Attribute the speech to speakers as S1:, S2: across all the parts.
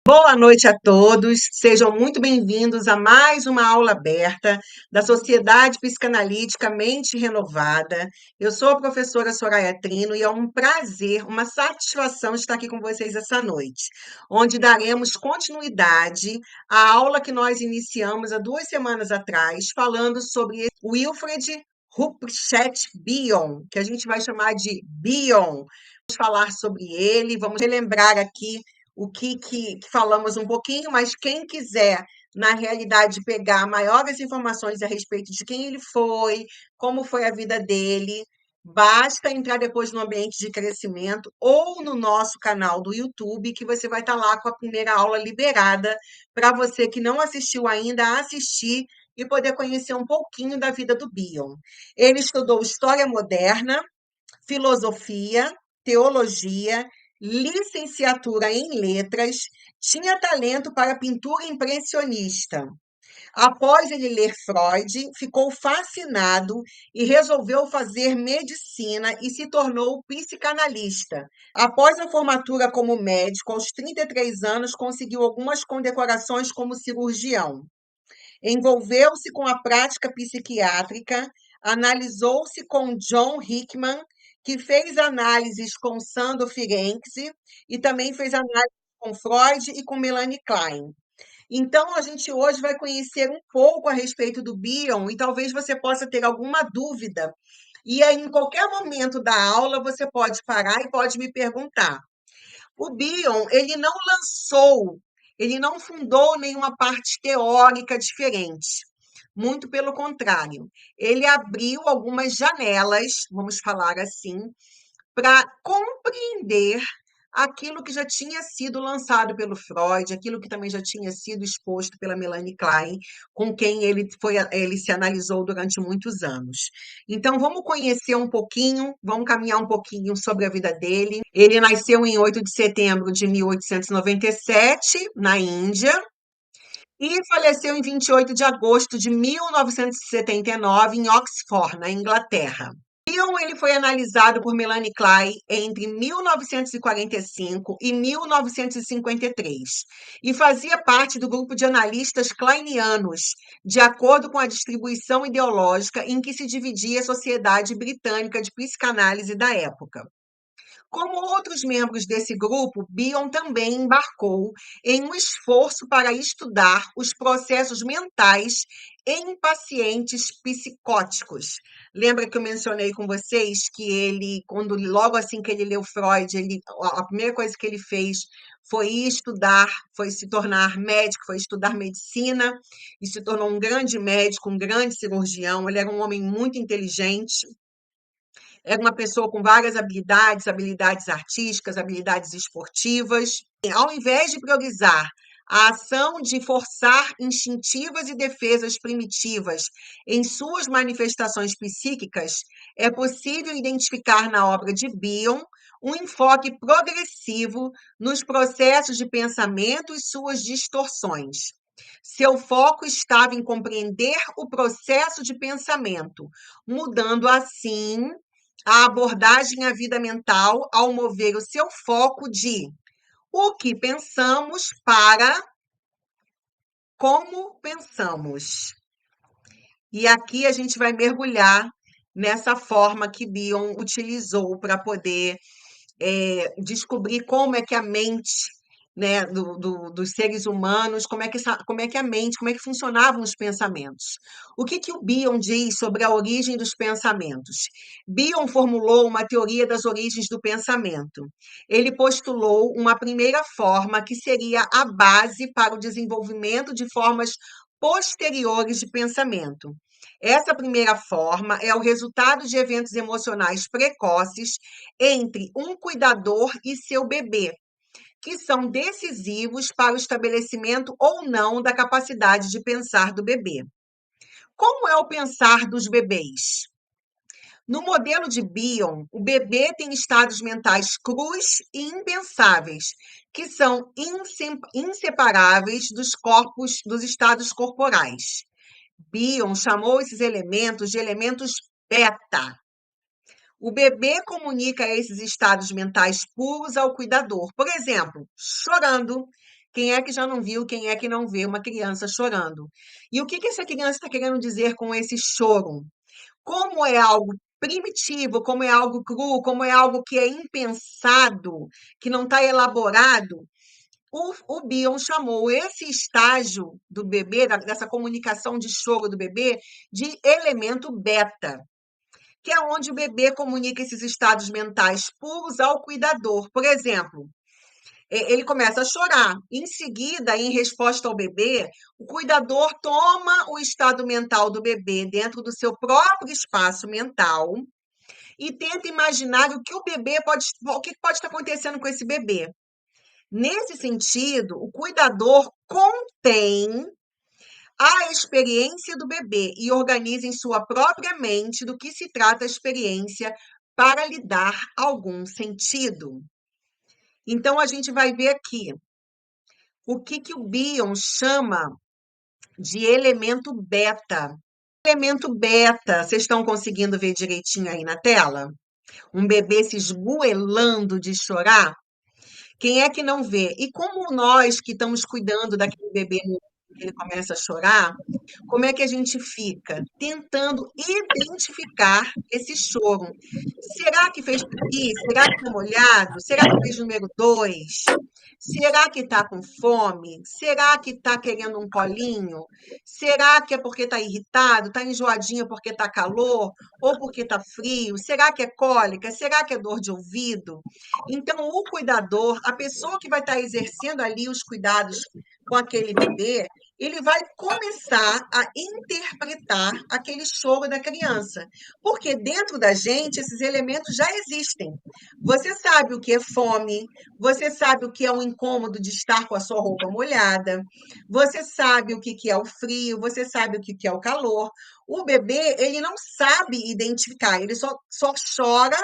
S1: Boa noite a todos, sejam muito bem-vindos a mais uma aula aberta da Sociedade Psicanalítica Mente Renovada. Eu sou a professora Soraya Trino e é um prazer, uma satisfação estar aqui com vocês essa noite, onde daremos continuidade à aula que nós iniciamos há 2 semanas atrás, falando sobre Wilfred Rupert Bion, que a gente vai chamar de Bion. Vamos falar sobre ele, vamos relembrar aqui o que falamos um pouquinho, mas quem quiser, na realidade, pegar maiores informações a respeito de quem ele foi, como foi a vida dele, basta entrar depois no ambiente de crescimento ou no nosso canal do YouTube, que você vai estar lá com a primeira aula liberada para você que não assistiu ainda, assistir e poder conhecer um pouquinho da vida do Bion. Ele estudou História Moderna, Filosofia, Teologia, licenciatura em Letras, tinha talento para pintura impressionista. Após ele ler Freud, ficou fascinado e resolveu fazer medicina e se tornou psicanalista. Após a formatura como médico, aos 33 anos, conseguiu algumas condecorações como cirurgião. Envolveu-se com a prática psiquiátrica, analisou-se com John Hickman, que fez análises com Sandor Ferenczi e também fez análise com Freud e com Melanie Klein. Então, a gente hoje vai conhecer um pouco a respeito do Bion e talvez você possa ter alguma dúvida. E aí, em qualquer momento da aula, você pode parar e pode me perguntar. O Bion, ele não fundou nenhuma parte teórica diferente. Muito pelo contrário, ele abriu algumas janelas, vamos falar assim, para compreender aquilo que já tinha sido lançado pelo Freud, aquilo que também já tinha sido exposto pela Melanie Klein, com quem ele se analisou durante muitos anos. Então, vamos conhecer um pouquinho, vamos caminhar um pouquinho sobre a vida dele. Ele nasceu em 8 de setembro de 1897, na Índia, e faleceu em 28 de agosto de 1979, em Oxford, na Inglaterra. Bion ele foi analisado por Melanie Klein entre 1945 e 1953 e fazia parte do grupo de analistas kleinianos, de acordo com a distribuição ideológica em que se dividia a Sociedade Britânica de Psicanálise da época. Como outros membros desse grupo, Bion também embarcou em um esforço para estudar os processos mentais em pacientes psicóticos. Lembra que eu mencionei com vocês que ele, quando logo assim que ele leu Freud, a primeira coisa que ele fez foi estudar, foi se tornar médico, foi estudar medicina e se tornou um grande médico, um grande cirurgião. Ele era um homem muito inteligente. Era uma pessoa com várias habilidades, habilidades artísticas, habilidades esportivas. Ao invés de priorizar a ação de forçar instintivas e defesas primitivas em suas manifestações psíquicas, é possível identificar na obra de Bion um enfoque progressivo nos processos de pensamento e suas distorções. Seu foco estava em compreender o processo de pensamento, mudando assim a abordagem à vida mental ao mover o seu foco de o que pensamos para como pensamos. E aqui a gente vai mergulhar nessa forma que Bion utilizou para poder descobrir como é que a mente, né, dos seres humanos, como é que a mente, como é que funcionavam os pensamentos. O que o Bion diz sobre a origem dos pensamentos? Bion formulou uma teoria das origens do pensamento. Ele postulou uma primeira forma que seria a base para o desenvolvimento de formas posteriores de pensamento. Essa primeira forma é o resultado de eventos emocionais precoces entre um cuidador e seu bebê, que são decisivos para o estabelecimento ou não da capacidade de pensar do bebê. Como é o pensar dos bebês? No modelo de Bion, o bebê tem estados mentais crus e impensáveis, que são inseparáveis dos estados corporais. Bion chamou esses elementos de elementos beta. O bebê comunica esses estados mentais puros ao cuidador, por exemplo, chorando, Quem é que já não viu, quem é que não vê uma criança chorando? E o que que essa criança está querendo dizer com esse choro? Como é algo primitivo, como é algo cru, como é algo que é impensado, que não está elaborado, o Bion chamou esse estágio do bebê, dessa comunicação de choro do bebê, de elemento beta, que é onde o bebê comunica esses estados mentais puros ao cuidador. Por exemplo, ele começa a chorar. Em seguida, em resposta ao bebê, o cuidador toma o estado mental do bebê dentro do seu próprio espaço mental e tenta imaginar o que pode estar acontecendo com esse bebê. Nesse sentido, o cuidador contém a experiência do bebê e organiza em sua própria mente do que se trata a experiência para lhe dar algum sentido. Então, a gente vai ver aqui o que o Bion chama de elemento beta. Elemento beta, vocês estão conseguindo ver direitinho aí na tela? Um bebê se esgoelando de chorar? Quem é que não vê? E como nós que estamos cuidando daquele bebê que ele começa a chorar, como é que a gente fica? Tentando identificar esse choro. Será que fez pipi? Será que está molhado? Será que fez número 2? Será que está com fome? Será que está querendo um colinho? Será que é porque está irritado? Está enjoadinho porque está calor? Ou porque está frio? Será que é cólica? Será que é dor de ouvido? Então, o cuidador, a pessoa que vai estar exercendo ali os cuidados com aquele bebê, ele vai começar a interpretar aquele choro da criança, porque dentro da gente esses elementos já existem. Você sabe o que é fome, você sabe o que é o incômodo de estar com a sua roupa molhada, você sabe o que é o frio, você sabe o que é o calor. O bebê, ele não sabe identificar, ele só chora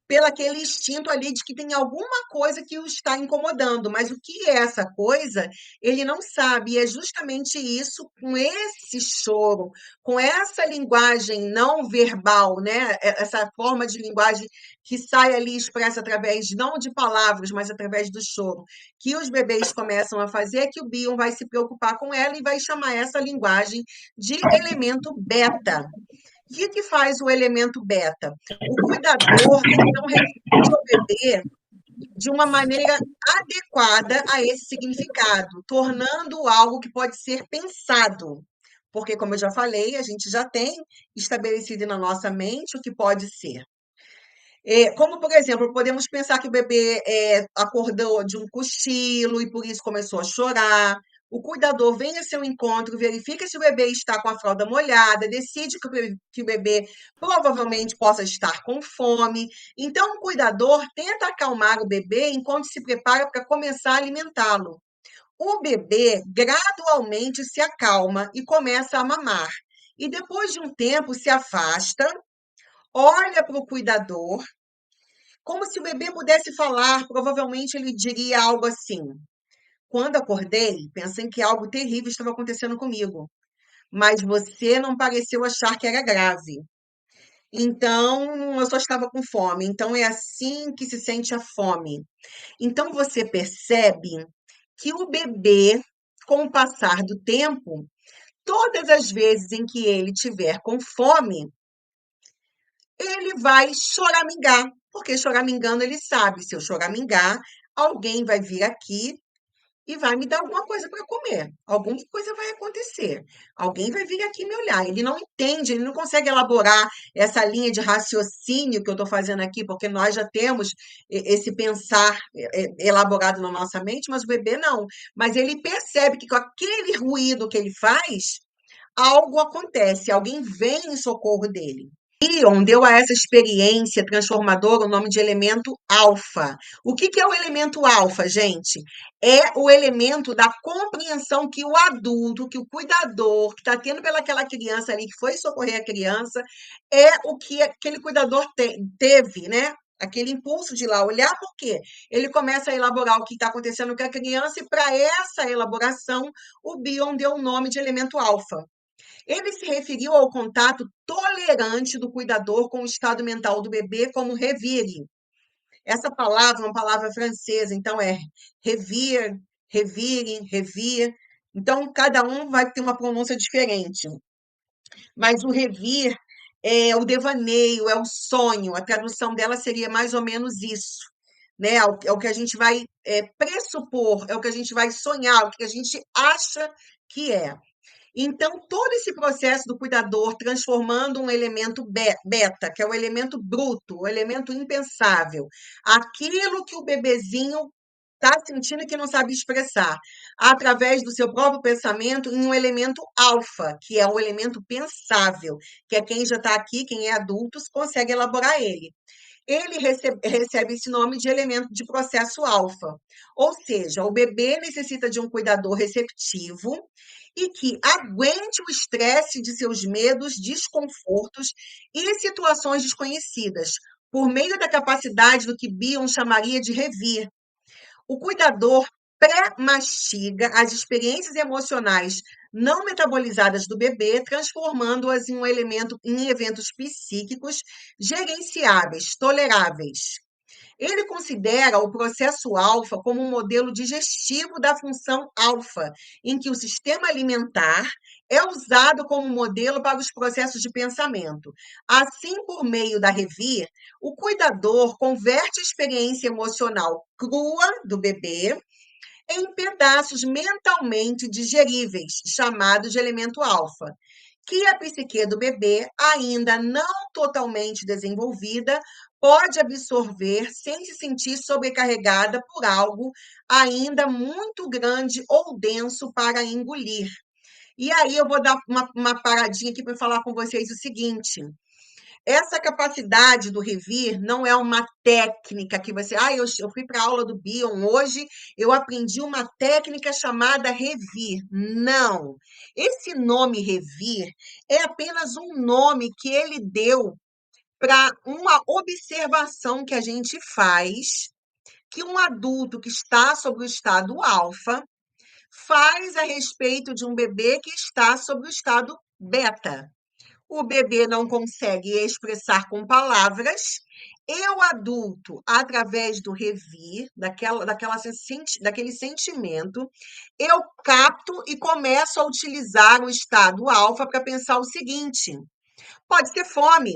S1: pelo aquele instinto ali de que tem alguma coisa que o está incomodando, mas o que é essa coisa, ele não sabe. E é justamente isso, com esse choro, com essa linguagem não verbal, né? Essa forma de linguagem que sai ali expressa através, não de palavras, mas através do choro, que os bebês começam a fazer, que o Bion vai se preocupar com ela e vai chamar essa linguagem de elemento beta. O que faz o elemento beta? O cuidador, ele não responde ao bebê de uma maneira adequada a esse significado, tornando algo que pode ser pensado. Porque, como eu já falei, a gente já tem estabelecido na nossa mente o que pode ser. Como, por exemplo, podemos pensar que o bebê acordou de um cochilo e por isso começou a chorar. O cuidador vem a seu encontro, verifica se o bebê está com a fralda molhada, decide que o bebê provavelmente possa estar com fome. Então, o cuidador tenta acalmar o bebê enquanto se prepara para começar a alimentá-lo. O bebê gradualmente se acalma e começa a mamar. E depois de um tempo se afasta, olha para o cuidador como se o bebê pudesse falar, provavelmente ele diria algo assim: quando acordei, pensei que algo terrível estava acontecendo comigo, mas você não pareceu achar que era grave. Então, eu só estava com fome. Então, é assim que se sente a fome. Então, você percebe que o bebê, com o passar do tempo, todas as vezes em que ele tiver com fome, ele vai choramingar, porque choramingando ele sabe, se eu choramingar, alguém vai vir aqui e vai me dar alguma coisa para comer. Alguma coisa vai acontecer. Alguém vai vir aqui me olhar. Ele não entende, ele não consegue elaborar essa linha de raciocínio que eu estou fazendo aqui, porque nós já temos esse pensar elaborado na nossa mente, mas o bebê não. Mas ele percebe que com aquele ruído que ele faz, algo acontece, alguém vem em socorro dele. Ion deu a essa experiência transformadora o nome de elemento alfa. O que é o elemento alfa, gente? É o elemento da compreensão que o adulto, que o cuidador, que está tendo pelaquela criança ali, que foi socorrer a criança, é o que aquele cuidador teve, né? Aquele impulso de ir lá olhar, porque ele começa a elaborar o que está acontecendo com a criança, e para essa elaboração, o Bion deu o nome de elemento alfa. Ele se referiu ao contato tolerante do cuidador com o estado mental do bebê como revire. Essa palavra é uma palavra francesa, então é revir, revire, revir. Então, cada um vai ter uma pronúncia diferente. Mas o revir é o devaneio, é o sonho. A tradução dela seria mais ou menos isso, né? É o que a gente vai pressupor, é o que a gente vai sonhar, o que a gente acha que é. Então, todo esse processo do cuidador transformando um elemento beta, que é o elemento bruto, o elemento impensável, aquilo que o bebezinho está sentindo e que não sabe expressar, através do seu próprio pensamento, em um elemento alfa, que é o elemento pensável, que é quem já está aqui, quem é adulto, consegue elaborar ele. Ele recebe esse nome de elemento de processo alfa. Ou seja, o bebê necessita de um cuidador receptivo e que aguente o estresse de seus medos, desconfortos e situações desconhecidas, por meio da capacidade do que Bion chamaria de revir. O cuidador pré-mastiga as experiências emocionais não metabolizadas do bebê, transformando-as em um elemento em eventos psíquicos gerenciáveis, toleráveis. Ele considera o processo alfa como um modelo digestivo da função alfa, em que o sistema alimentar é usado como modelo para os processos de pensamento. Assim, por meio da Revir, o cuidador converte a experiência emocional crua do bebê em pedaços mentalmente digeríveis, chamados de elemento alfa, que a psique do bebê, ainda não totalmente desenvolvida, pode absorver sem se sentir sobrecarregada por algo ainda muito grande ou denso para engolir. E aí eu vou dar uma paradinha aqui para falar com vocês o seguinte: essa capacidade do revir não é uma técnica que você. Eu fui para a aula do Bion hoje, eu aprendi uma técnica chamada revir. Não. Esse nome revir é apenas um nome que ele deu para uma observação que a gente faz, que um adulto que está sobre o estado alfa faz a respeito de um bebê que está sobre o estado beta. O bebê não consegue expressar com palavras. Eu, adulto, através do revir, daquele sentimento, eu capto e começo a utilizar o estado alfa para pensar o seguinte: pode ser fome,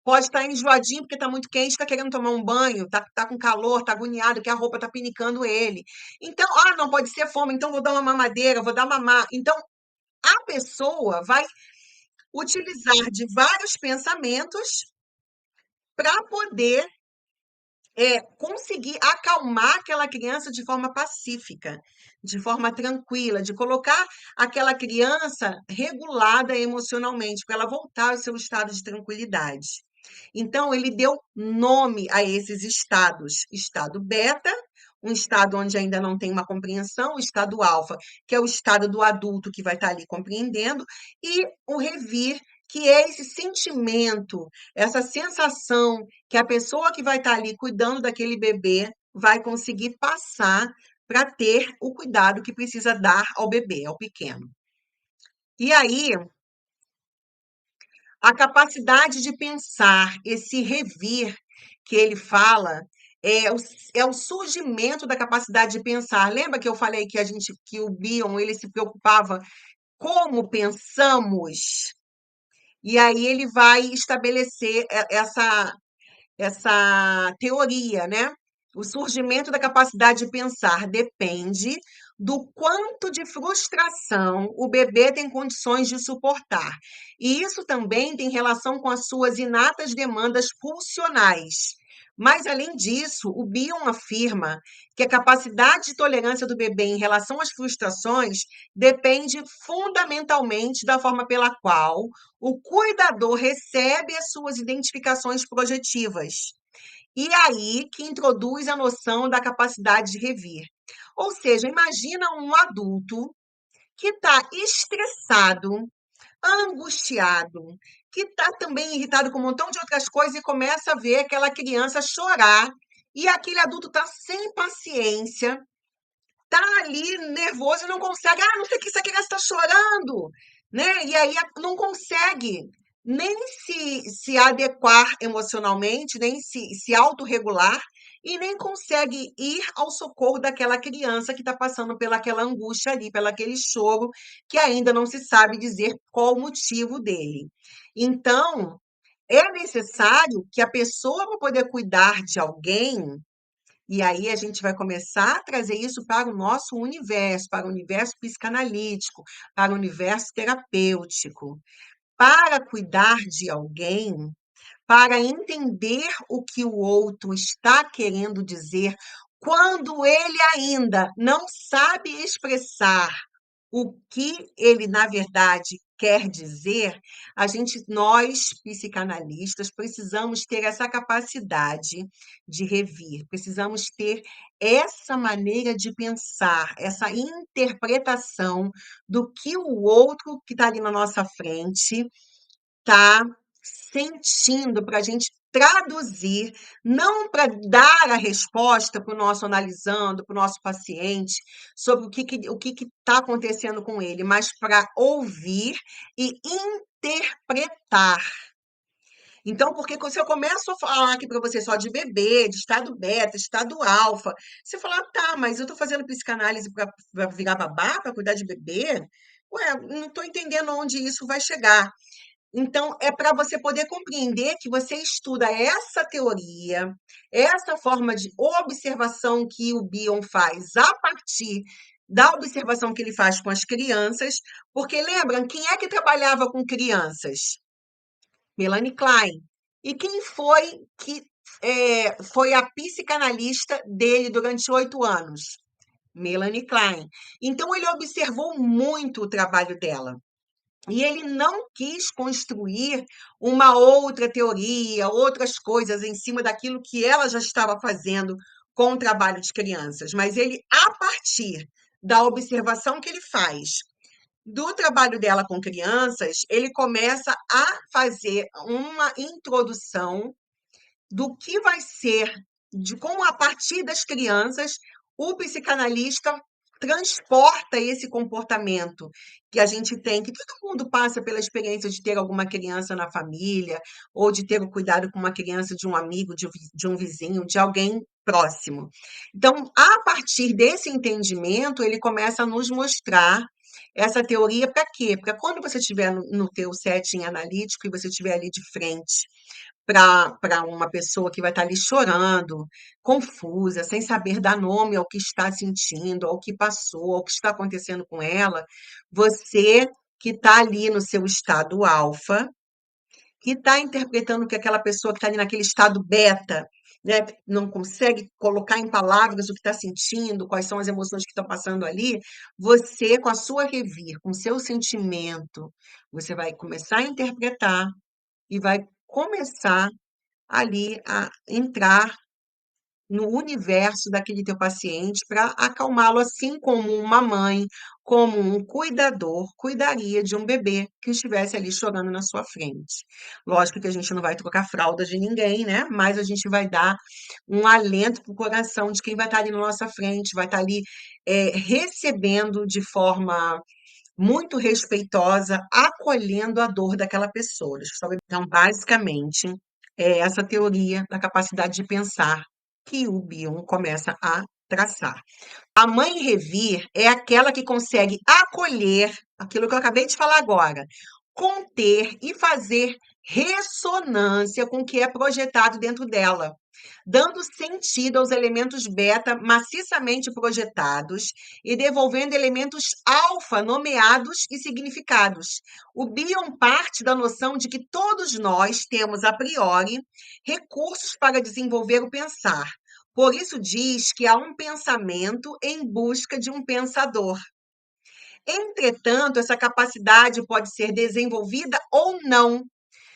S1: pode estar enjoadinho porque está muito quente, está querendo tomar um banho, está com calor, está agoniado, que a roupa está pinicando ele. Então, não pode ser fome, então vou dar uma mamadeira, vou dar mamar. Então, a pessoa vai utilizar de vários pensamentos para poder conseguir acalmar aquela criança de forma pacífica, de forma tranquila, de colocar aquela criança regulada emocionalmente, para ela voltar ao seu estado de tranquilidade. Então, ele deu nome a esses estados: estado beta, um estado onde ainda não tem uma compreensão, o estado alfa, que é o estado do adulto que vai estar ali compreendendo, e o revir, que é esse sentimento, essa sensação que a pessoa que vai estar ali cuidando daquele bebê vai conseguir passar para ter o cuidado que precisa dar ao bebê, ao pequeno. E aí, a capacidade de pensar, esse revir que ele fala, é o surgimento da capacidade de pensar. Lembra que eu falei que o Bion ele se preocupava como pensamos? E aí ele vai estabelecer essa teoria, né? O surgimento da capacidade de pensar depende do quanto de frustração o bebê tem condições de suportar. E isso também tem relação com as suas inatas demandas pulsionais. Mas, além disso, o Bion afirma que a capacidade de tolerância do bebê em relação às frustrações depende fundamentalmente da forma pela qual o cuidador recebe as suas identificações projetivas. E aí que introduz a noção da capacidade de revir. Ou seja, imagina um adulto que está estressado, angustiado, que está também irritado com um montão de outras coisas e começa a ver aquela criança chorar e aquele adulto está sem paciência, está ali nervoso e não consegue. Não sei o que essa criança está chorando, né? E aí não consegue nem se adequar emocionalmente, nem se autorregular, e nem consegue ir ao socorro daquela criança que está passando pelaquela angústia ali, pelaquele choro, que ainda não se sabe dizer qual o motivo dele. Então, é necessário que a pessoa, para poder cuidar de alguém, e aí a gente vai começar a trazer isso para o nosso universo, para o universo psicanalítico, para o universo terapêutico. Para cuidar de alguém, para entender o que o outro está querendo dizer, quando ele ainda não sabe expressar o que ele, na verdade, quer dizer, nós, psicanalistas, precisamos ter essa capacidade de revir, precisamos ter essa maneira de pensar, essa interpretação do que o outro que está ali na nossa frente está sentindo, para a gente traduzir, não para dar a resposta para o nosso analisando, para o nosso paciente, sobre o que está acontecendo com ele, mas para ouvir e interpretar. Então, porque se eu começo a falar aqui para você só de bebê, de estado beta, estado alfa, você fala, ah, tá, mas eu estou fazendo psicanálise para virar babá, para cuidar de bebê? Ué, não estou entendendo onde isso vai chegar. Então, é para você poder compreender que você estuda essa teoria, essa forma de observação que o Bion faz a partir da observação que ele faz com as crianças, porque lembram, quem é que trabalhava com crianças? Melanie Klein. E quem foi que foi a psicanalista dele durante 8 anos? Melanie Klein. Então, ele observou muito o trabalho dela. E ele não quis construir uma outra teoria, outras coisas em cima daquilo que ela já estava fazendo com o trabalho de crianças, mas ele, a partir da observação que ele faz do trabalho dela com crianças, ele começa a fazer uma introdução do que vai ser, de como a partir das crianças, o psicanalista transporta esse comportamento que a gente tem, que todo mundo passa pela experiência de ter alguma criança na família, ou de ter o cuidado com uma criança de um amigo, de um vizinho, de alguém próximo. Então, a partir desse entendimento, ele começa a nos mostrar essa teoria para quê? Para quando você estiver no teu setting analítico e você estiver ali de frente para uma pessoa que vai estar ali chorando, confusa, sem saber dar nome ao que está sentindo, ao que passou, ao que está acontecendo com ela, você que está ali no seu estado alfa, que está interpretando que aquela pessoa que está ali naquele estado beta, né, não consegue colocar em palavras o que está sentindo, quais são as emoções que estão passando ali, você, com a sua revir, com o seu sentimento, você vai começar a interpretar e vai começar ali a entrar no universo daquele teu paciente para acalmá-lo, assim como uma mãe, como um cuidador cuidaria de um bebê que estivesse ali chorando na sua frente. Lógico que a gente não vai trocar fralda de ninguém, né? Mas a gente vai dar um alento para o coração de quem vai estar ali na nossa frente, vai estar ali recebendo de forma muito respeitosa, acolhendo a dor daquela pessoa. Então, basicamente, é essa teoria da capacidade de pensar que o Bion começa a traçar. A mãe revir é aquela que consegue acolher aquilo que eu acabei de falar agora, conter e fazer ressonância com o que é projetado dentro dela, dando sentido aos elementos beta maciçamente projetados e devolvendo elementos alfa nomeados e significados. O Bion parte da noção de que todos nós temos, a priori, recursos para desenvolver o pensar. Por isso diz que há um pensamento em busca de um pensador. Entretanto, essa capacidade pode ser desenvolvida ou não,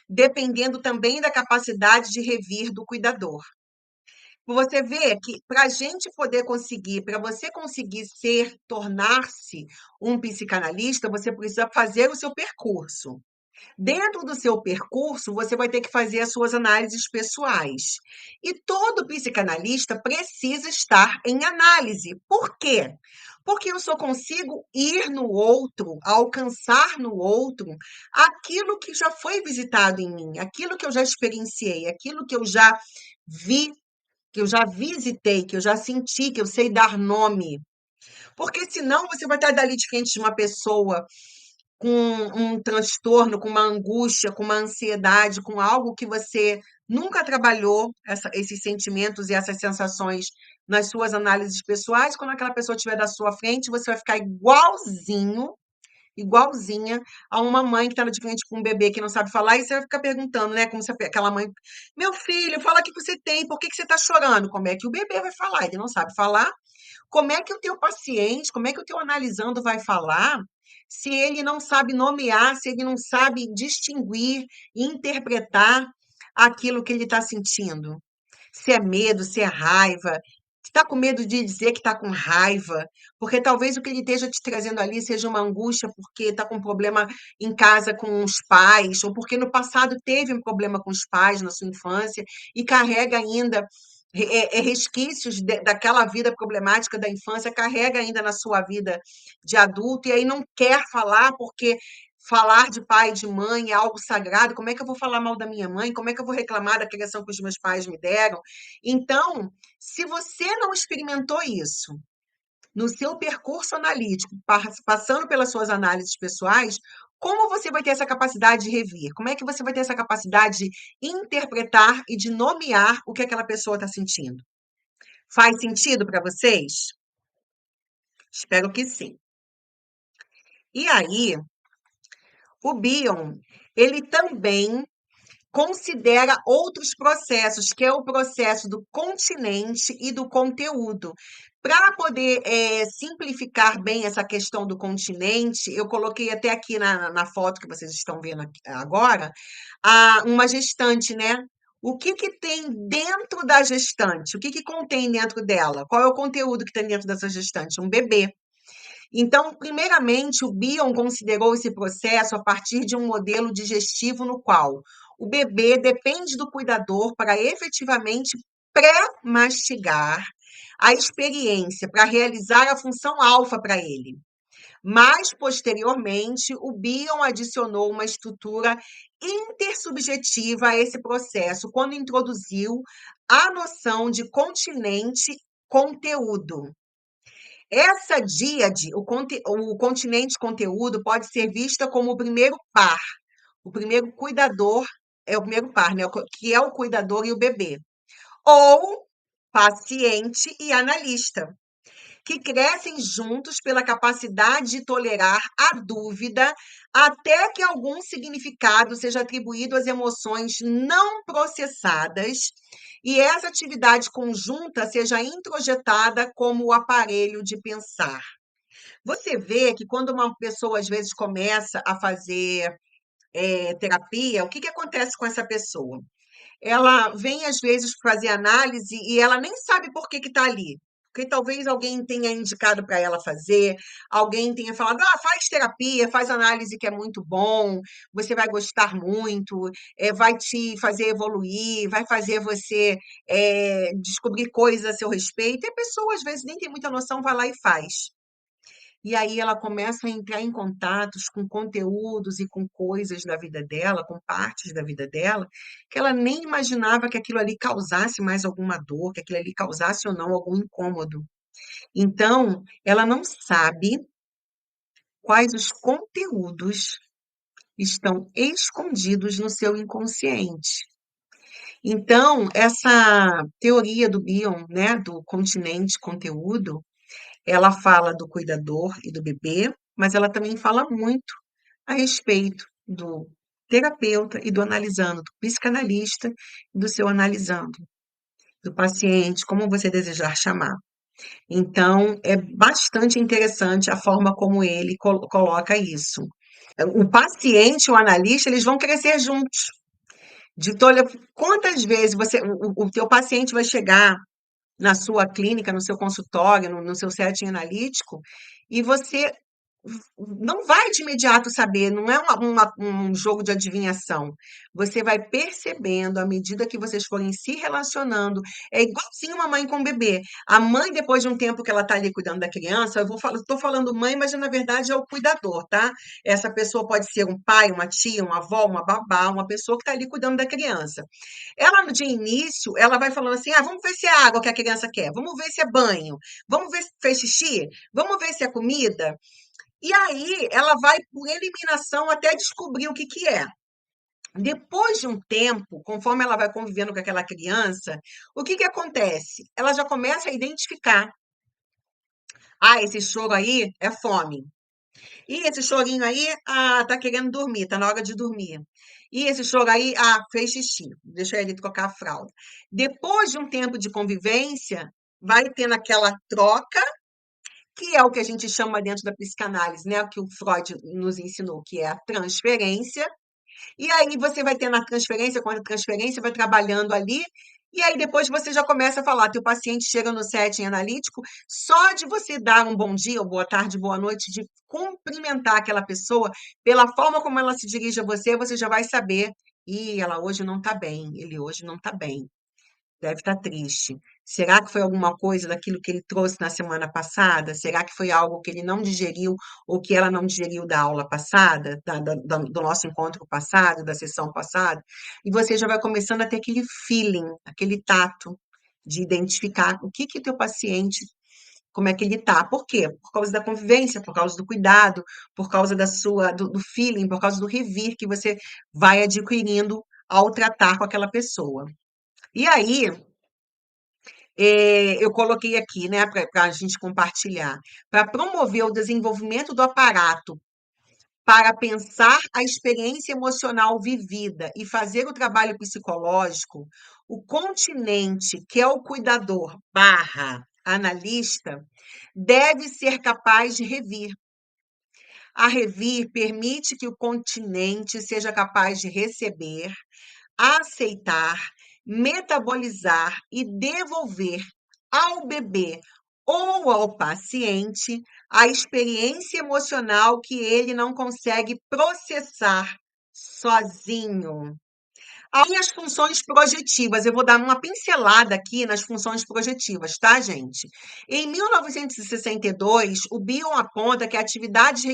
S1: dependendo também da capacidade de revir do cuidador. Você vê que para a gente poder conseguir, para você conseguir tornar-se um psicanalista, você precisa fazer o seu percurso. Dentro do seu percurso, você vai ter que fazer as suas análises pessoais. E todo psicanalista precisa estar em análise. Por quê? Porque eu só consigo ir no outro, alcançar no outro aquilo que já foi visitado em mim, aquilo que eu já experienciei, aquilo que eu já vi que eu já visitei, que eu já senti, que eu sei dar nome. Porque senão você vai estar dali de frente de uma pessoa com um transtorno, com uma angústia, com uma ansiedade, com algo que você nunca trabalhou, esses sentimentos e essas sensações nas suas análises pessoais. Quando aquela pessoa estiver da sua frente, você vai ficar igualzinha a uma mãe que está de frente com um bebê que não sabe falar, e você vai ficar perguntando, né? Como se aquela mãe, meu filho, fala o que você tem, por que que você está chorando? Como é que o bebê vai falar? Ele não sabe falar. Como é que o teu paciente, como é que o teu analisando vai falar se ele não sabe nomear, se ele não sabe distinguir e interpretar aquilo que ele está sentindo? Se é medo, se é raiva, se está com medo de dizer que está com raiva, porque talvez o que ele esteja te trazendo ali seja uma angústia porque está com um problema em casa com os pais, ou porque no passado teve um problema com os pais na sua infância e carrega ainda resquícios daquela vida problemática da infância, carrega ainda na sua vida de adulto, e aí não quer falar porque falar de pai e de mãe é algo sagrado. Como é que eu vou falar mal da minha mãe? Como é que eu vou reclamar da criação que os meus pais me deram? Então, se você não experimentou isso no seu percurso analítico, passando pelas suas análises pessoais, como você vai ter essa capacidade de revir? Como é que você vai ter essa capacidade de interpretar e de nomear o que aquela pessoa está sentindo? Faz sentido para vocês? Espero que sim. E aí, o Bion, ele também considera outros processos, que é o processo do continente e do conteúdo. Para poder simplificar bem essa questão do continente, eu coloquei até aqui na foto que vocês estão vendo agora, uma gestante, né? O que, que tem dentro da gestante? O que, que contém dentro dela? Qual é o conteúdo que tem dentro dessa gestante? Um bebê. Então, primeiramente, o Bion considerou esse processo a partir de um modelo digestivo no qual o bebê depende do cuidador para efetivamente pré-mastigar a experiência, para realizar a função alfa para ele. Mas, posteriormente, o Bion adicionou uma estrutura intersubjetiva a esse processo, quando introduziu a noção de continente-conteúdo. Essa díade, o continente conteúdo, pode ser vista como o primeiro par, o primeiro cuidador, é o primeiro par, né? Que é o cuidador e o bebê. Ou paciente e analista, que crescem juntos pela capacidade de tolerar a dúvida até que algum significado seja atribuído às emoções não processadas e essa atividade conjunta seja introjetada como o aparelho de pensar. Você vê que quando uma pessoa às vezes começa a fazer terapia, o que, que acontece com essa pessoa? Ela vem às vezes fazer análise e ela nem sabe por que está ali. Porque talvez alguém tenha indicado para ela fazer, alguém tenha falado, faz terapia, faz análise que é muito bom, você vai gostar muito, vai te fazer evoluir, vai fazer você descobrir coisas a seu respeito. E a pessoa, às vezes, nem tem muita noção, vai lá e faz. E aí ela começa a entrar em contatos com conteúdos e com coisas da vida dela, com partes da vida dela, que ela nem imaginava que aquilo ali causasse mais alguma dor, que aquilo ali causasse ou não algum incômodo. Então, ela não sabe quais os conteúdos estão escondidos no seu inconsciente. Então, essa teoria do Bion, né, do continente conteúdo, ela fala do cuidador e do bebê, mas ela também fala muito a respeito do terapeuta e do analisando, do psicanalista e do seu analisando, do paciente, como você desejar chamar. Então, é bastante interessante a forma como ele coloca isso. O paciente e o analista, eles vão crescer juntos. Quantas vezes o teu paciente vai chegar na sua clínica, no seu consultório, no seu setting analítico, e você não vai de imediato saber, não é um jogo de adivinhação. Você vai percebendo à medida que vocês forem se relacionando. É igualzinho uma mãe com um bebê. A mãe, depois de um tempo que ela está ali cuidando da criança, eu vou falar, estou falando mãe, mas na verdade é o cuidador, tá? Essa pessoa pode ser um pai, uma tia, uma avó, uma babá, uma pessoa que está ali cuidando da criança. Ela, de início, ela vai falando assim: ah, vamos ver se é água que a criança quer, vamos ver se é banho, vamos ver se fez xixi, vamos ver se é comida. E aí ela vai por eliminação até descobrir o que que é. Depois de um tempo, conforme ela vai convivendo com aquela criança, o que que acontece? Ela já começa a identificar. Ah, esse choro aí é fome. E esse chorinho aí, ah, tá querendo dormir, tá na hora de dormir. E esse choro aí, ah, fez xixi, deixa ele trocar a fralda. Depois de um tempo de convivência, vai tendo aquela troca, que é o que a gente chama dentro da psicanálise, né? O que o Freud nos ensinou, que é a transferência. E aí você vai tendo a transferência, quando a transferência vai trabalhando ali, e aí depois você já começa a falar, teu paciente chega no setting analítico, só de você dar um bom dia, ou boa tarde, boa noite, de cumprimentar aquela pessoa, pela forma como ela se dirige a você, você já vai saber, e ela hoje não está bem, ele hoje não está bem. Deve estar triste. Será que foi alguma coisa daquilo que ele trouxe na semana passada? Será que foi algo que ele não digeriu ou que ela não digeriu da aula passada, do nosso encontro passado, da sessão passada? E você já vai começando a ter aquele feeling, aquele tato de identificar o que que teu paciente, como é que ele tá. Por quê? Por causa da convivência, por causa do cuidado, por causa do feeling, por causa do revir que você vai adquirindo ao tratar com aquela pessoa. E aí, eu coloquei aqui, né, para a gente compartilhar, para promover o desenvolvimento do aparato para pensar a experiência emocional vivida e fazer o trabalho psicológico, o continente, que é o cuidador barra analista, deve ser capaz de revir. A revir permite que o continente seja capaz de receber, aceitar, metabolizar e devolver ao bebê ou ao paciente a experiência emocional que ele não consegue processar sozinho. Aí as funções projetivas, eu vou dar uma pincelada aqui nas funções projetivas, tá, gente? Em 1962, o Bion aponta que a atividade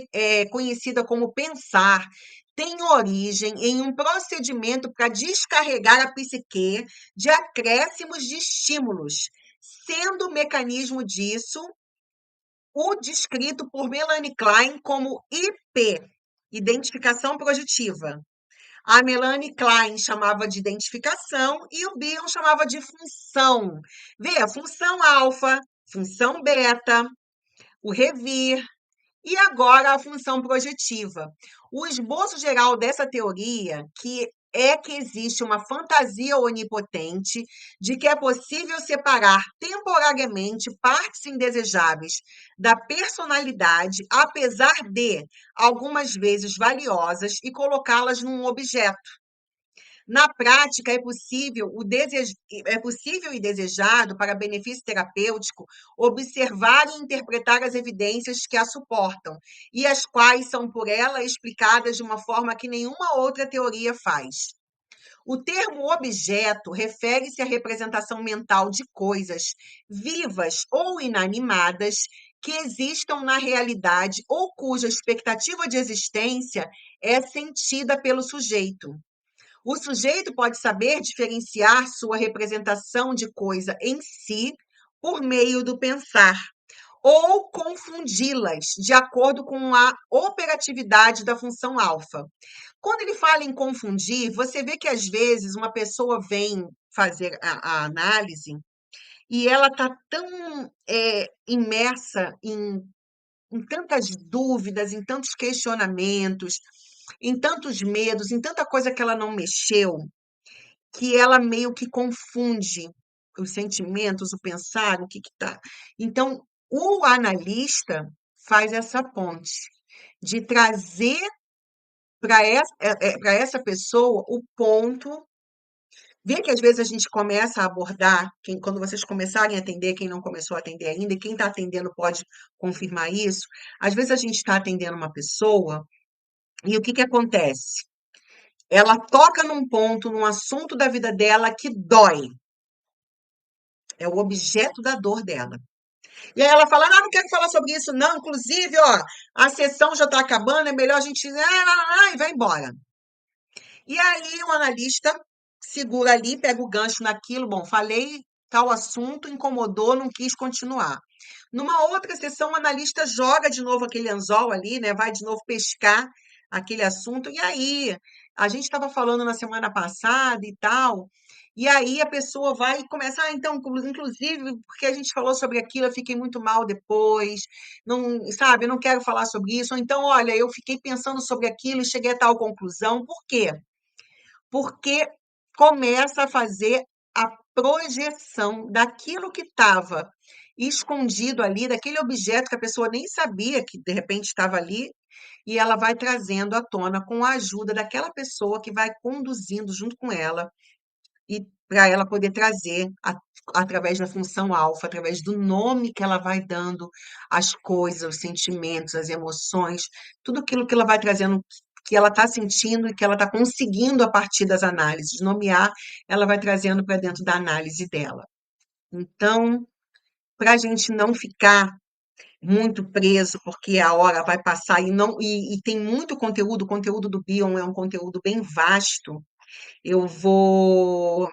S1: conhecida como pensar tem origem em um procedimento para descarregar a psique de acréscimos de estímulos, sendo o mecanismo disso o descrito por Melanie Klein como IP, identificação projetiva. A Melanie Klein chamava de identificação e o Bion chamava de função. Vê, a função alfa, função beta, o revir e agora a função projetiva. O esboço geral dessa teoria que existe uma fantasia onipotente de que é possível separar temporariamente partes indesejáveis da personalidade, apesar de algumas vezes valiosas, e colocá-las num objeto. Na prática, é possível e desejado, para benefício terapêutico, observar e interpretar as evidências que a suportam, e as quais são por ela explicadas de uma forma que nenhuma outra teoria faz. O termo objeto refere-se à representação mental de coisas vivas ou inanimadas que existam na realidade ou cuja expectativa de existência é sentida pelo sujeito. O sujeito pode saber diferenciar sua representação de coisa em si por meio do pensar, ou confundi-las de acordo com a operatividade da função alfa. Quando ele fala em confundir, você vê que às vezes uma pessoa vem fazer a análise e ela está tão imersa em tantas dúvidas, em tantos questionamentos, em tantos medos, em tanta coisa que ela não mexeu, que ela meio que confunde os sentimentos, o pensar, o que está. Então, o analista faz essa ponte de trazer para essa pessoa o ponto vê que às vezes a gente começa a abordar, quando vocês começarem a atender, quem não começou a atender ainda, e quem está atendendo pode confirmar isso, às vezes a gente está atendendo uma pessoa e o que que acontece? Ela toca num ponto, num assunto da vida dela que dói, é o objeto da dor dela. E aí ela fala: "Ah, não quero falar sobre isso não, inclusive, ó, a sessão já está acabando, é melhor a gente e vai embora". E aí o analista segura ali, pega o gancho naquilo, bom, falei tal assunto, incomodou, não quis continuar. Numa outra sessão, o analista joga de novo aquele anzol ali, né? Vai de novo pescar aquele assunto. E aí, a gente estava falando na semana passada e tal. E aí a pessoa vai e começa, então, inclusive, porque a gente falou sobre aquilo, eu fiquei muito mal depois, não, sabe, eu não quero falar sobre isso. Ou então, olha, eu fiquei pensando sobre aquilo e cheguei a tal conclusão. Por quê? Porque começa a fazer a projeção daquilo que estava escondido ali, daquele objeto que a pessoa nem sabia que de repente estava ali, e ela vai trazendo à tona com a ajuda daquela pessoa que vai conduzindo junto com ela e para ela poder trazer através da função alfa, através do nome que ela vai dando às coisas, aos sentimentos, às emoções, tudo aquilo que ela vai trazendo, que ela está sentindo e que ela está conseguindo a partir das análises nomear, ela vai trazendo para dentro da análise dela. Então, para a gente não ficar muito preso, porque a hora vai passar e não e tem muito conteúdo, o conteúdo do Bion é um conteúdo bem vasto. Eu vou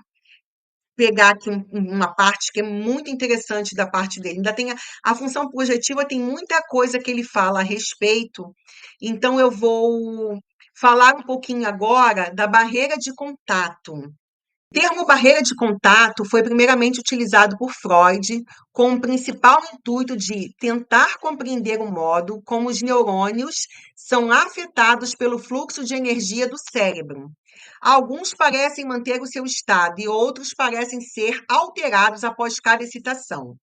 S1: pegar aqui uma parte que é muito interessante da parte dele. Ainda tem a função projetiva, tem muita coisa que ele fala a respeito, então eu vou falar um pouquinho agora da barreira de contato. O termo barreira de contato foi primeiramente utilizado por Freud com o principal intuito de tentar compreender o modo como os neurônios são afetados pelo fluxo de energia do cérebro. Alguns parecem manter o seu estado e outros parecem ser alterados após cada excitação.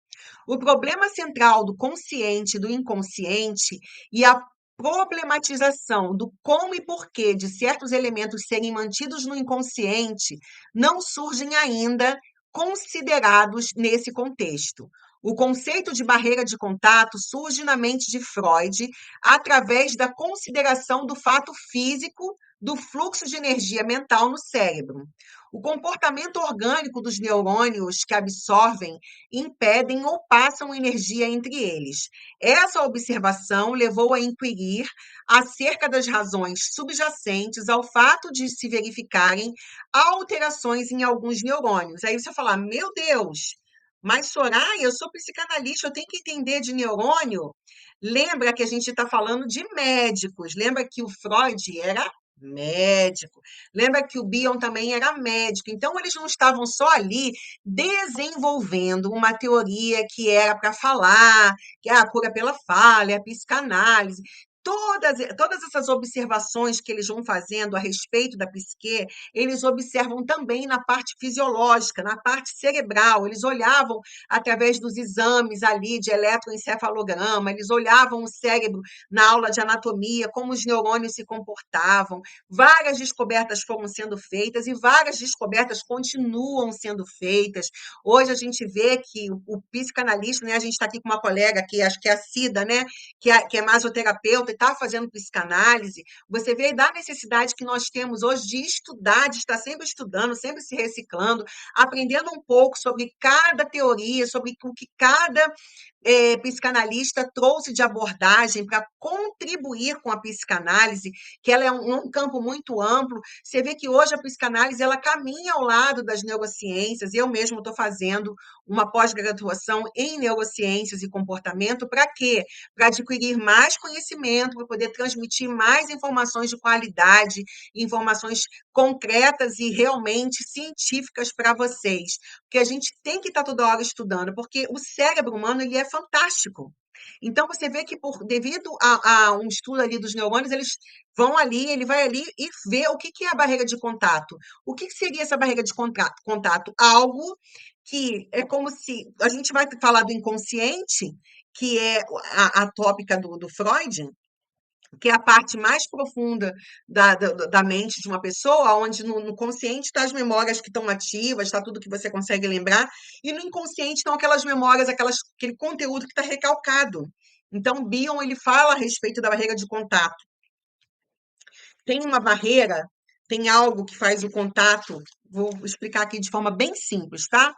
S1: O problema central do consciente e do inconsciente e a problematização do como e porquê de certos elementos serem mantidos no inconsciente não surgem ainda considerados nesse contexto. O conceito de barreira de contato surge na mente de Freud através da consideração do fato físico do fluxo de energia mental no cérebro. O comportamento orgânico dos neurônios que absorvem impedem ou passam energia entre eles. Essa observação levou a inquirir acerca das razões subjacentes ao fato de se verificarem alterações em alguns neurônios. Aí você fala, meu Deus, mas Soraya, eu sou psicanalista, eu tenho que entender de neurônio. Lembra que a gente está falando de médicos, lembra que o Freud era médico, lembra que o Bion também era médico, então eles não estavam só ali desenvolvendo uma teoria que era para falar, que é a cura pela fala, é a psicanálise. Todas essas observações que eles vão fazendo a respeito da psique, eles observam também na parte fisiológica, na parte cerebral. Eles olhavam através dos exames ali de eletroencefalograma, eles olhavam o cérebro na aula de anatomia, como os neurônios se comportavam. Várias descobertas foram sendo feitas e várias descobertas continuam sendo feitas. Hoje a gente vê que o psicanalista, né, a gente está aqui com uma colega aqui, acho que é a Cida, né, que é masoterapeuta e está fazendo psicanálise, você vê da necessidade que nós temos hoje de estudar, de estar sempre estudando, sempre se reciclando, aprendendo um pouco sobre cada teoria, sobre o que cada psicanalista trouxe de abordagem para contribuir com a psicanálise, que ela é um campo muito amplo. Você vê que hoje a psicanálise ela caminha ao lado das neurociências. Eu mesmo estou fazendo uma pós-graduação em neurociências e comportamento. Para quê? Para adquirir mais conhecimento, para poder transmitir mais informações de qualidade, informações concretas e realmente científicas para vocês. Porque a gente tem que estar toda hora estudando, porque o cérebro humano ele é fantástico. Então você vê que devido a um estudo ali dos neurônios, eles vão ali, ele vai ali e vê o que que é a barreira de contato. O que que seria essa barreira de contato? Algo que é como se a gente vai falar do inconsciente, que é a tópica do Freud, que é a parte mais profunda da mente de uma pessoa, onde no consciente estão as memórias que estão ativas, está tudo que você consegue lembrar, e no inconsciente estão aquelas memórias, aquele conteúdo que está recalcado. Então, Bion, ele fala a respeito da barreira de contato. Tem uma barreira, tem algo que faz o contato, vou explicar aqui de forma bem simples, tá?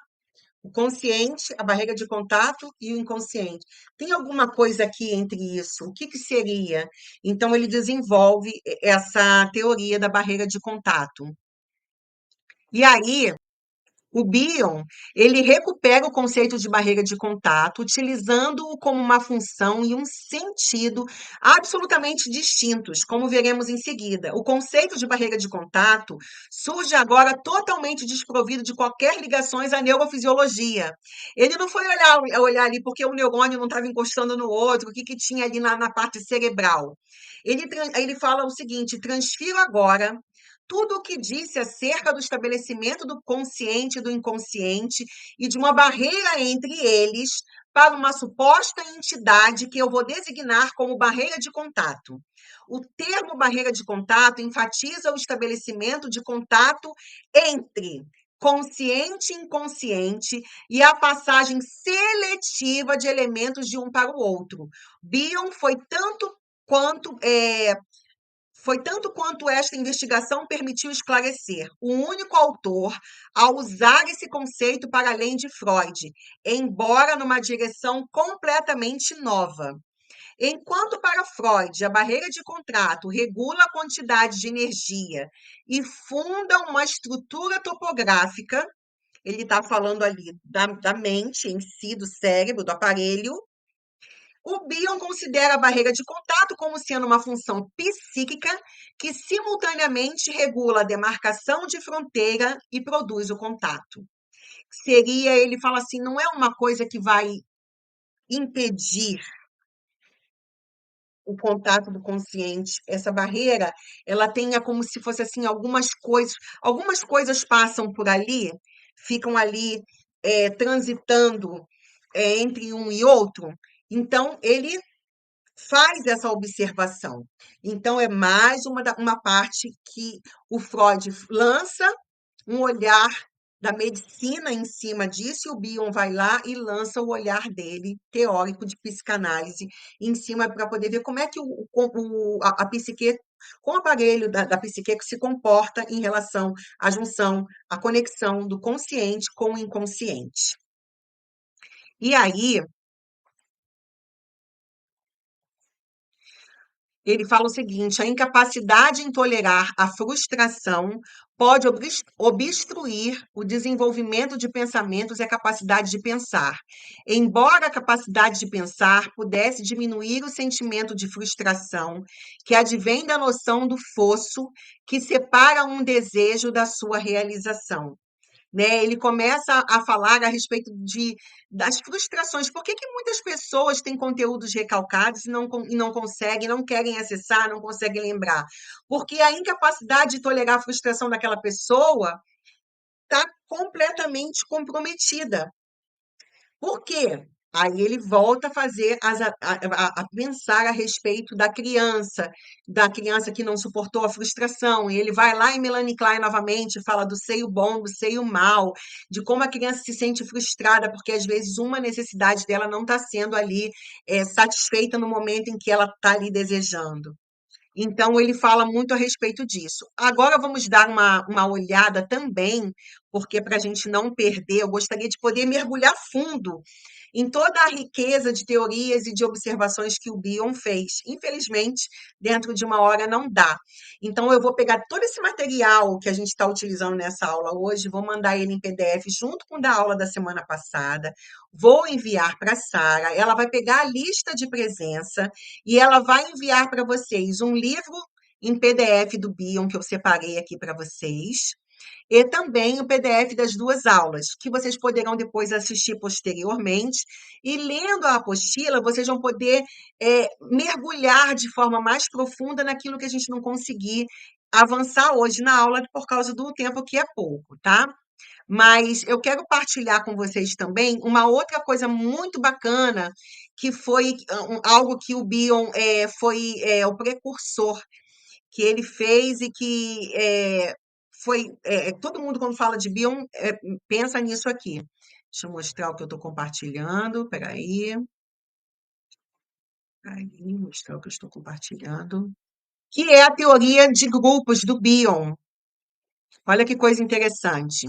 S1: O consciente, a barreira de contato e o inconsciente. Tem alguma coisa aqui entre isso? O que seria? Então, ele desenvolve essa teoria da barreira de contato. E aí, o Bion, ele recupera o conceito de barreira de contato, utilizando-o como uma função e um sentido absolutamente distintos, como veremos em seguida. O conceito de barreira de contato surge agora totalmente desprovido de qualquer ligações à neurofisiologia. Ele não foi olhar ali porque o neurônio não estava encostando no outro, o que tinha ali na parte cerebral. Ele fala o seguinte: transfiro agora tudo o que disse acerca do estabelecimento do consciente e do inconsciente e de uma barreira entre eles para uma suposta entidade que eu vou designar como barreira de contato. O termo barreira de contato enfatiza o estabelecimento de contato entre consciente e inconsciente e a passagem seletiva de elementos de um para o outro. Bion quanto foi tanto quanto esta investigação permitiu esclarecer, o único autor a usar esse conceito para além de Freud, embora numa direção completamente nova. Enquanto para Freud a barreira de contrato regula a quantidade de energia e funda uma estrutura topográfica, ele está falando ali da mente em si, do cérebro, do aparelho. O Bion considera a barreira de contato como sendo uma função psíquica que simultaneamente regula a demarcação de fronteira e produz o contato. Ele fala assim, não é uma coisa que vai impedir o contato do consciente. Essa barreira, ela tem como se fosse assim algumas coisas passam por ali, ficam ali transitando entre um e outro. Então, ele faz essa observação. Então, é mais uma parte que o Freud lança um olhar da medicina em cima disso, e o Bion vai lá e lança o olhar dele, teórico de psicanálise, em cima para poder ver como é que a psique, com o aparelho da psique se comporta em relação à junção, à conexão do consciente com o inconsciente. E aí, ele fala o seguinte: a incapacidade em tolerar a frustração pode obstruir o desenvolvimento de pensamentos e a capacidade de pensar. Embora a capacidade de pensar pudesse diminuir o sentimento de frustração que advém da noção do fosso que separa um desejo da sua realização. Né? Ele começa a falar a respeito das frustrações. Por que muitas pessoas têm conteúdos recalcados e não conseguem, não querem acessar, não conseguem lembrar? Porque a incapacidade de tolerar a frustração daquela pessoa está completamente comprometida. Por quê? Aí ele volta a fazer a pensar a respeito da criança que não suportou a frustração. E ele vai lá em Melanie Klein novamente, fala do seio bom, do seio mal, de como a criança se sente frustrada, porque às vezes uma necessidade dela não está sendo ali satisfeita no momento em que ela está ali desejando. Então, ele fala muito a respeito disso. Agora, vamos dar uma olhada também, porque para a gente não perder, eu gostaria de poder mergulhar fundo em toda a riqueza de teorias e de observações que o Bion fez. Infelizmente, dentro de uma hora não dá. Então, eu vou pegar todo esse material que a gente está utilizando nessa aula hoje, vou mandar ele em PDF junto com o da aula da semana passada, vou enviar para a Sara, ela vai pegar a lista de presença e ela vai enviar para vocês um livro em PDF do Bion, que eu separei aqui para vocês, e também o PDF das duas aulas, que vocês poderão depois assistir posteriormente. E lendo a apostila, vocês vão poder mergulhar de forma mais profunda naquilo que a gente não conseguir avançar hoje na aula por causa do tempo que é pouco, tá? Mas eu quero partilhar com vocês também uma outra coisa muito bacana, que foi algo que o Bion foi o precursor que ele fez e que foi. Todo mundo, quando fala de Bion, pensa nisso aqui. Deixa eu mostrar o que eu estou compartilhando. Espera aí. Mostrar o que eu estou compartilhando. Que é a teoria de grupos do Bion. Olha que coisa interessante.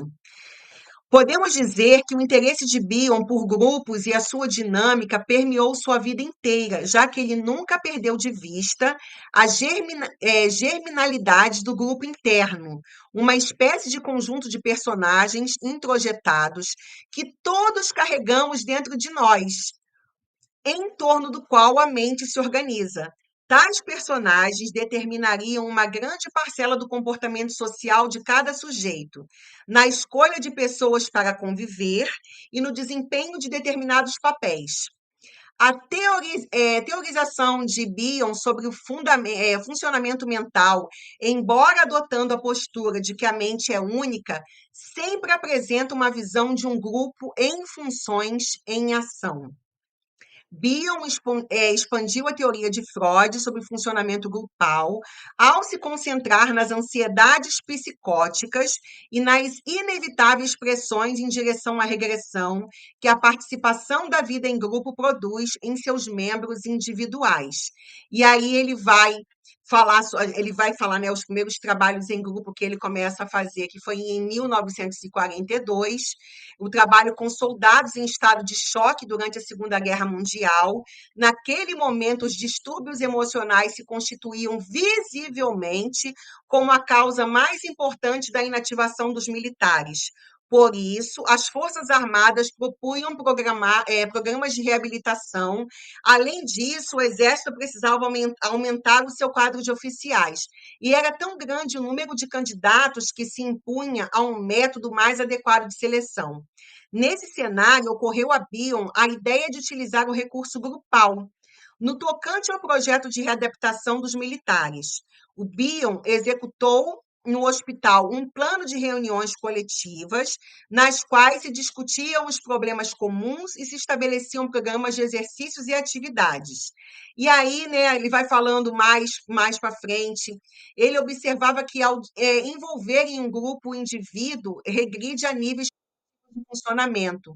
S1: Podemos dizer que o interesse de Bion por grupos e a sua dinâmica permeou sua vida inteira, já que ele nunca perdeu de vista a germinalidade do grupo interno, uma espécie de conjunto de personagens introjetados que todos carregamos dentro de nós, em torno do qual a mente se organiza. Tais personagens determinariam uma grande parcela do comportamento social de cada sujeito, na escolha de pessoas para conviver e no desempenho de determinados papéis. A teorização de Bion sobre o funcionamento mental, embora adotando a postura de que a mente é única, sempre apresenta uma visão de um grupo em funções em ação. Bion expandiu a teoria de Freud sobre o funcionamento grupal ao se concentrar nas ansiedades psicóticas e nas inevitáveis pressões em direção à regressão que a participação da vida em grupo produz em seus membros individuais. E aí ele vai falar, né, os primeiros trabalhos em grupo que ele começa a fazer, que foi em 1942, o trabalho com soldados em estado de choque durante a Segunda Guerra Mundial. Naquele momento, os distúrbios emocionais se constituíam visivelmente como a causa mais importante da inativação dos militares. Por isso, as Forças Armadas propunham programas de reabilitação. Além disso, o Exército precisava aumentar o seu quadro de oficiais. E era tão grande o número de candidatos que se impunha a um método mais adequado de seleção. Nesse cenário, ocorreu a Bion a ideia de utilizar o recurso grupal. No tocante ao projeto de readaptação dos militares, o Bion executou no hospital um plano de reuniões coletivas, nas quais se discutiam os problemas comuns e se estabeleciam programas de exercícios e atividades. E aí, né, ele vai falando mais para frente, ele observava que ao envolver em um grupo o indivíduo regride a níveis de funcionamento,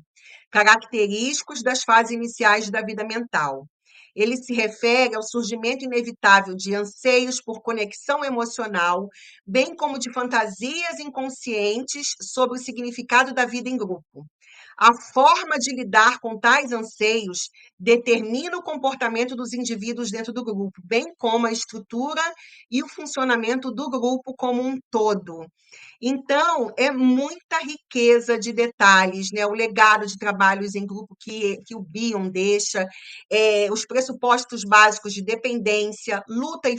S1: característicos das fases iniciais da vida mental. Ele se refere ao surgimento inevitável de anseios por conexão emocional, bem como de fantasias inconscientes sobre o significado da vida em grupo. A forma de lidar com tais anseios determina o comportamento dos indivíduos dentro do grupo, bem como a estrutura e o funcionamento do grupo como um todo. Então, é muita riqueza de detalhes, né? O legado de trabalhos em grupo que o Bion deixa, os pressupostos básicos de dependência, luta e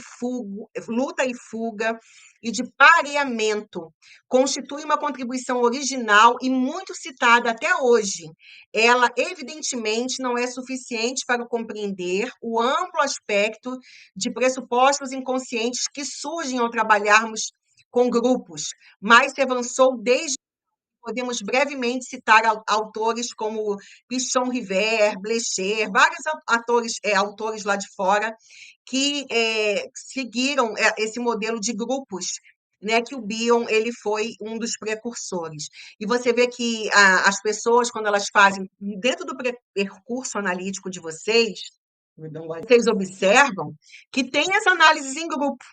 S1: fuga e de pareamento, constitui uma contribuição original e muito citada até hoje. Ela, evidentemente, não é suficiente para compreender o amplo aspecto de pressupostos inconscientes que surgem ao trabalharmos com grupos, mas se avançou desde. Podemos brevemente citar autores como Pichon River, Blecher, vários autores lá de fora que seguiram esse modelo de grupos, né, que o Bion ele foi um dos precursores. E você vê que as pessoas, quando elas fazem, dentro do percurso analítico de vocês observam que tem as análises em grupo.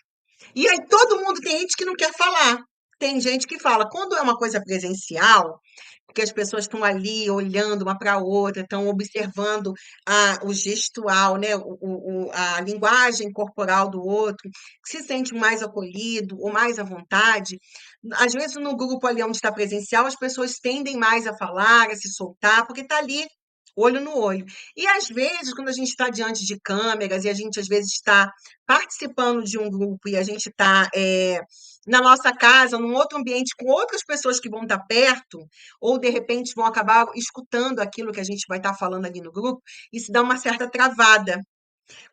S1: E aí todo mundo tem gente que não quer falar. Tem gente que fala, quando é uma coisa presencial, porque as pessoas estão ali olhando uma para a outra, estão observando o gestual, né? A linguagem corporal do outro, se sente mais acolhido ou mais à vontade. Às vezes, no grupo ali onde está presencial, as pessoas tendem mais a falar, a se soltar, porque está ali olho no olho. E às vezes, quando a gente está diante de câmeras e a gente às vezes está participando de um grupo e a gente está na nossa casa, num outro ambiente com outras pessoas que vão estar perto, ou de repente vão acabar escutando aquilo que a gente vai estar falando ali no grupo, isso dá uma certa travada.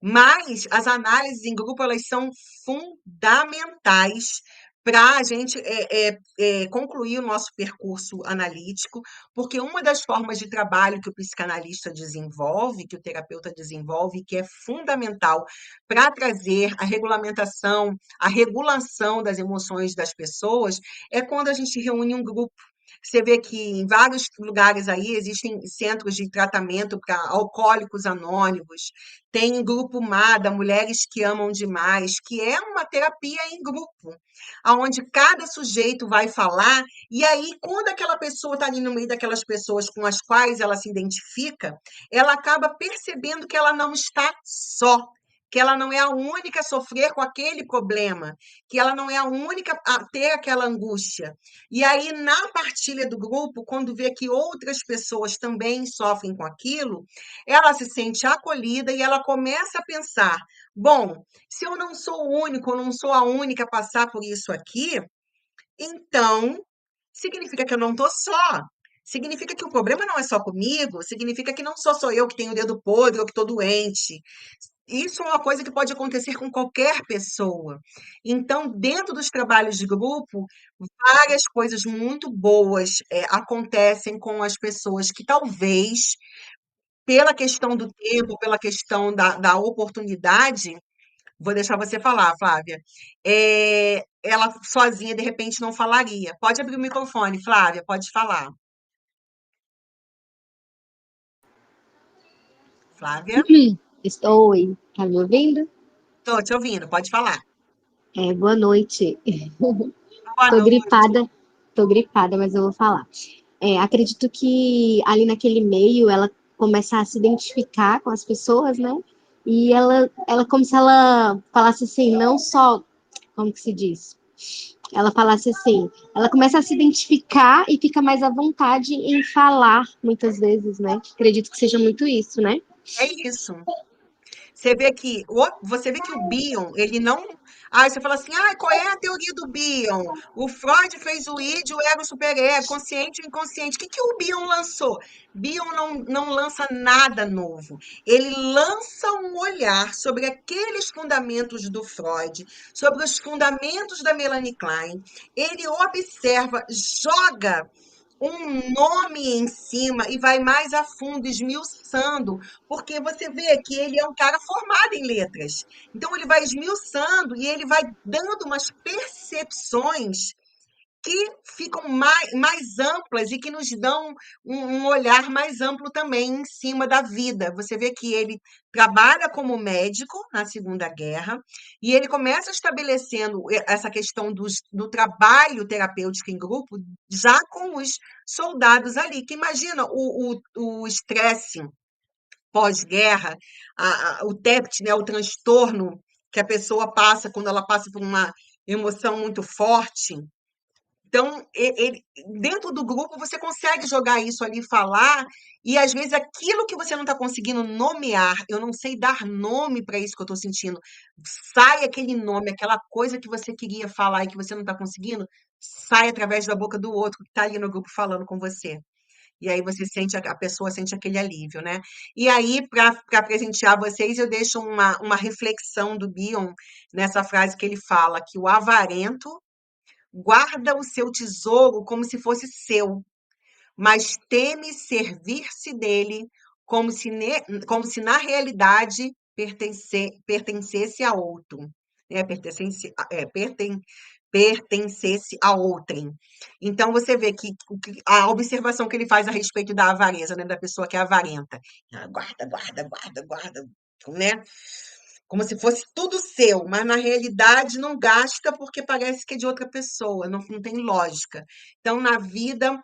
S1: Mas as análises em grupo elas são fundamentais para a gente concluir o nosso percurso analítico, porque uma das formas de trabalho que o psicanalista desenvolve, que o terapeuta desenvolve, que é fundamental para trazer a regulamentação, a regulação das emoções das pessoas, é quando a gente reúne um grupo. Você vê que em vários lugares aí existem centros de tratamento para alcoólicos anônimos, tem o grupo MADA, Mulheres que Amam Demais, que é uma terapia em grupo, aonde cada sujeito vai falar, e aí, quando aquela pessoa está ali no meio daquelas pessoas com as quais ela se identifica, ela acaba percebendo que ela não está só, que ela não é a única a sofrer com aquele problema, que ela não é a única a ter aquela angústia. E aí, na partilha do grupo, quando vê que outras pessoas também sofrem com aquilo, ela se sente acolhida e ela começa a pensar: bom, se eu não sou o único, eu não sou a única a passar por isso aqui, então significa que eu não estou só. Significa que o problema não é só comigo, significa que não sou eu que tenho o dedo podre ou que estou doente. Isso é uma coisa que pode acontecer com qualquer pessoa. Então, dentro dos trabalhos de grupo, várias coisas muito boas acontecem com as pessoas que talvez, pela questão do tempo, pela questão da oportunidade, vou deixar você falar, Flávia. Ela sozinha, de repente, não falaria. Pode abrir o microfone, Flávia, pode falar. Flávia,
S2: Estou, oi, tá me ouvindo?
S1: estou te ouvindo, pode falar.
S2: Boa noite.
S1: Boa
S2: Tô
S1: noite.
S2: gripada, tô gripada, mas eu vou falar. Acredito que ali naquele meio ela começa a se identificar com as pessoas, né? E ela como se ela falasse assim, não só, como que se diz? Ela falasse assim, ela começa a se identificar e fica mais à vontade em falar, muitas vezes, né? Acredito que seja muito isso, né?
S1: É isso. Você vê que o Bion, ele não. Você fala assim, qual é a teoria do Bion? O Freud fez o id, o ego, o superego, consciente e o inconsciente. O que, que o Bion lançou? Bion não lança nada novo. Ele lança um olhar sobre aqueles fundamentos do Freud, sobre os fundamentos da Melanie Klein. Ele observa, joga um nome em cima e vai mais a fundo, esmiuçando, porque você vê que ele é um cara formado em letras. Então ele vai esmiuçando e ele vai dando umas percepções que ficam mais amplas e que nos dão um olhar mais amplo também em cima da vida. Você vê que ele trabalha como médico na Segunda Guerra e ele começa estabelecendo essa questão do trabalho terapêutico em grupo já com os soldados ali, que imagina o estresse pós-guerra, o TEPT, né, o transtorno que a pessoa passa quando ela passa por uma emoção muito forte. Então, dentro do grupo, você consegue jogar isso ali, falar, e às vezes aquilo que você não está conseguindo nomear, eu não sei dar nome para isso que eu estou sentindo, sai aquele nome, aquela coisa que você queria falar e que você não está conseguindo, sai através da boca do outro que está ali no grupo falando com você. E aí você sente, a pessoa sente aquele alívio, né? E aí, para presentear vocês, eu deixo uma reflexão do Bion nessa frase que ele fala, que o avarento guarda o seu tesouro como se fosse seu, mas teme servir-se dele como se na realidade pertencesse a outro. Pertencesse a outrem. Então, você vê que a observação que ele faz a respeito da avareza, né, da pessoa que é avarenta. Guarda, guarda, guarda, guarda, né? Como se fosse tudo seu, mas na realidade não gasta porque parece que é de outra pessoa, não tem lógica. Então, na vida,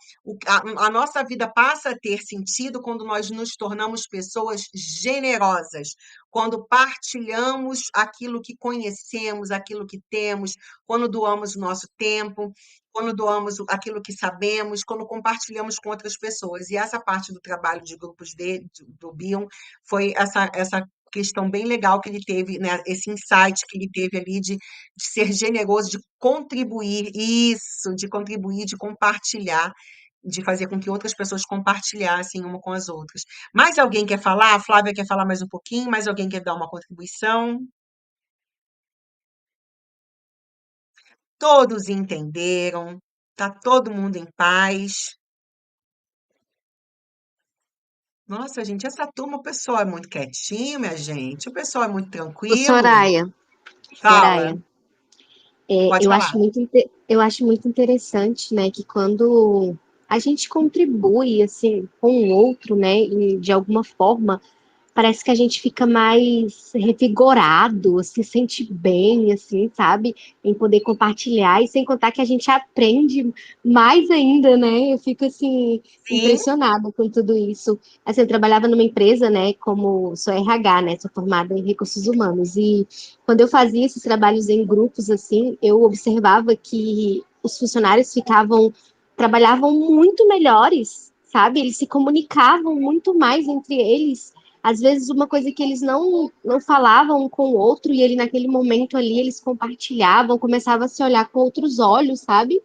S1: a nossa vida passa a ter sentido quando nós nos tornamos pessoas generosas, quando partilhamos aquilo que conhecemos, aquilo que temos, quando doamos o nosso tempo, quando doamos aquilo que sabemos, quando compartilhamos com outras pessoas. E essa parte do trabalho de grupos dele, do Bion, foi essa questão bem legal que ele teve, né, esse insight que ele teve ali de ser generoso, de contribuir, isso, de contribuir, de compartilhar, de fazer com que outras pessoas compartilhassem uma com as outras. Mais alguém quer falar? A Flávia quer falar mais um pouquinho? Mais alguém quer dar uma contribuição? todos entenderam, tá todo mundo em paz. Nossa, gente, essa turma, o pessoal é muito quietinho, minha gente, o pessoal é muito
S2: Ô,
S1: tranquilo.
S2: Soraya,
S1: Fala,
S2: Soraya, é,
S1: pode falar.
S2: eu acho muito interessante, né, que quando a gente contribui, assim, com o outro, né, e de alguma forma, parece que a gente fica mais revigorado, se sente bem, assim, sabe? Em poder compartilhar, e sem contar que a gente aprende mais ainda, né? Eu fico, assim,
S1: Sim,
S2: impressionada com tudo isso. Assim, eu trabalhava numa empresa, né, como sou RH, né, sou formada em recursos humanos, e quando eu fazia esses trabalhos em grupos, assim, eu observava que os funcionários trabalhavam muito melhores, sabe? Eles se comunicavam muito mais entre eles, às vezes uma coisa que eles não falavam um com o outro, e ele naquele momento ali eles compartilhavam, começavam a se olhar com outros olhos, sabe?